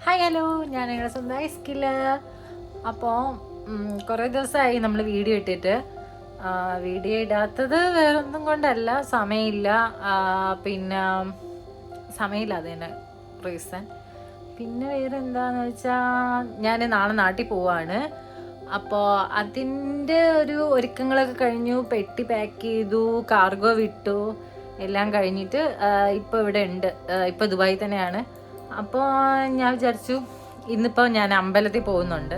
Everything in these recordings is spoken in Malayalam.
ഹായ് ഹലോ, ഞാൻ നിങ്ങളുടെ സ്വന്തം ഐസ്കില്. അപ്പോൾ കുറേ ദിവസമായി നമ്മൾ വീഡിയോ ഇട്ടിട്ട്. വീഡിയോ ഇടാത്തത് വേറൊന്നും കൊണ്ടല്ല, സമയമില്ല. പിന്നെ സമയമില്ല, അതിന് റീസൺ. പിന്നെ വേറെ എന്താണെന്ന് വെച്ചാൽ ഞാൻ നാളെ നാട്ടിൽ പോവാണ്. അപ്പോൾ അതിൻ്റെ ഒരു ഒരുക്കങ്ങളൊക്കെ കഴിഞ്ഞു. പെട്ടി പാക്ക് ചെയ്തു, കാർഗോ വിട്ടു, എല്ലാം കഴിഞ്ഞിട്ട് ഇപ്പോൾ ഇവിടെ ഉണ്ട്. ഇപ്പോൾ ദുബായി തന്നെയാണ്. അപ്പോൾ ഞാൻ വിചാരിച്ചു ഇന്നിപ്പോൾ ഞാൻ അമ്പലത്തിൽ പോകുന്നുണ്ട്.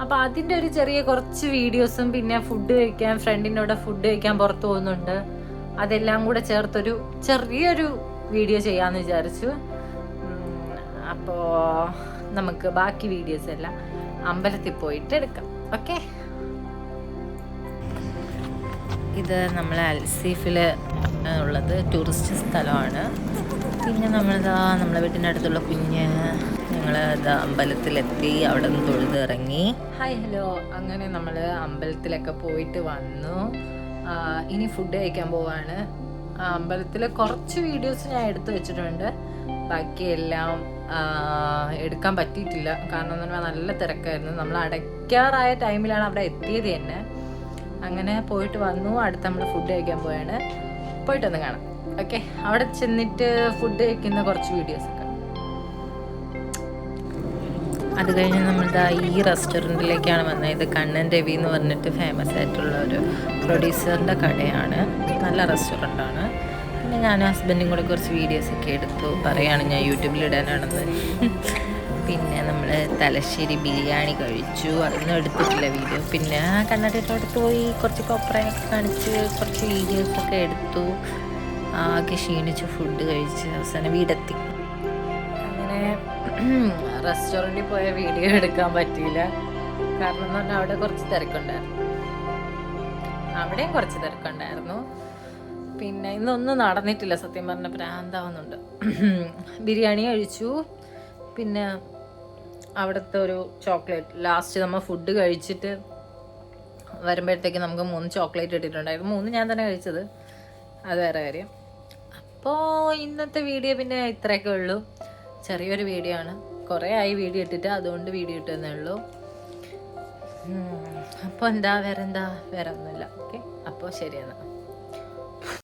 അപ്പോൾ അതിൻ്റെ ഒരു കുറച്ച് വീഡിയോസും, പിന്നെ ഫുഡ് കഴിക്കാൻ, ഫ്രണ്ടിനോട് ഫുഡ് കഴിക്കാൻ പുറത്ത് പോകുന്നുണ്ട്, അതെല്ലാം കൂടെ ചേർത്തൊരു ചെറിയൊരു വീഡിയോ ചെയ്യാമെന്ന് വിചാരിച്ചു. അപ്പോൾ നമുക്ക് ബാക്കി വീഡിയോസ് എല്ലാം അമ്പലത്തിൽ പോയിട്ട് എടുക്കാം. ഓക്കെ, ഇത് നമ്മൾ അൽസീഫിൽ ഉള്ളത് ടൂറിസ്റ്റ് സ്ഥലമാണ്. പിന്നെ നമ്മളെ വീട്ടിൻ്റെ അടുത്തുള്ള ഞങ്ങൾ അമ്പലത്തിലെത്തി, അവിടെ നിന്ന് തൊഴുതിറങ്ങി. ഹായ് ഹലോ, അങ്ങനെ നമ്മൾ അമ്പലത്തിലൊക്കെ പോയിട്ട് വന്നു. ഇനി ഫുഡ് കഴിക്കാൻ പോവാണ്. അമ്പലത്തിൽ കുറച്ച് വീഡിയോസ് ഞാൻ എടുത്തു വെച്ചിട്ടുണ്ട്, ബാക്കിയെല്ലാം എടുക്കാൻ പറ്റിയിട്ടില്ല. കാരണം എന്ന് പറഞ്ഞാൽ നല്ല തിരക്കായിരുന്നു. നമ്മൾ അടയ്ക്കാറായ ടൈമിലാണ് അവിടെ എത്തിയത് തന്നെ. അങ്ങനെ പോയിട്ട് വന്നു. അടുത്ത് നമ്മൾ ഫുഡ് കഴിക്കാൻ പോവാണ്. പോയിട്ടൊന്ന് കാണാം. ഓക്കെ, അവിടെ ചെന്നിട്ട് ഫുഡ് കഴിക്കുന്ന കുറച്ച് വീഡിയോസൊക്കെ. അത് കഴിഞ്ഞ് നമ്മളിതാ ഈ റെസ്റ്റോറൻറ്റിലേക്കാണ് വന്നത്. ഇത് കണ്ണൻ രവി എന്ന് പറഞ്ഞിട്ട് ഫേമസ് ആയിട്ടുള്ള ഒരു പ്രൊഡ്യൂസറിൻ്റെ കടയാണ്. നല്ല റെസ്റ്റോറൻ്റാണ്. പിന്നെ ഞാനും ഹസ്ബൻഡും കൂടെ കുറച്ച് വീഡിയോസൊക്കെ എടുത്തു. പറയുകയാണ് ഞാൻ യൂട്യൂബിൽ ഇടാനാണെന്ന്. പിന്നെ നമ്മൾ തലശ്ശേരി ബിരിയാണി കഴിച്ചു, അതൊന്നും എടുത്തിട്ടില്ല വീഡിയോ. പിന്നെ കണ്ണാടിയുടെ പോയി കുറച്ച് കൊപ്രയൊക്കെ കാണിച്ച് കുറച്ച് വീഡിയോസൊക്കെ എടുത്തു. ആകെ ക്ഷീണിച്ച് ഫുഡ് കഴിച്ച് അവസാനം വീടെത്തി. അങ്ങനെ റെസ്റ്റോറൻറ്റിൽ പോയ വീഡിയോ എടുക്കാൻ പറ്റിയില്ല. കാരണം എന്ന് പറഞ്ഞാൽ അവിടെ കുറച്ച് തിരക്കുണ്ടായിരുന്നു, അവിടെയും കുറച്ച് തിരക്കുണ്ടായിരുന്നു. പിന്നെ ഇന്നൊന്നും നടന്നിട്ടില്ല, സത്യം പറഞ്ഞ പ്രാന്താവുന്നുണ്ട്. ബിരിയാണി കഴിച്ചു. പിന്നെ അവിടുത്തെ ഒരു ചോക്ലേറ്റ് ലാസ്റ്റ് നമ്മൾ ഫുഡ് കഴിച്ചിട്ട് വരുമ്പോഴത്തേക്ക് നമുക്ക് 3 ചോക്ലേറ്റ് ഇട്ടിട്ടുണ്ടായിരുന്നു. 3 ഞാൻ തന്നെ കഴിച്ചത്, അത് വേറെ കാര്യം. അപ്പോൾ ഇന്നത്തെ വീഡിയോ പിന്നെ ഇത്രയൊക്കെ ഉള്ളൂ. ചെറിയൊരു വീഡിയോ ആണ്, കുറേ ആയി വീഡിയോ ഇട്ടിട്ട്, അതുകൊണ്ട് വീഡിയോ ഇട്ടെന്നേ ഉള്ളൂ. അപ്പോൾ വേറെ ഒന്നുമില്ല. ഓക്കെ, അപ്പോൾ ശരിയെന്നാ.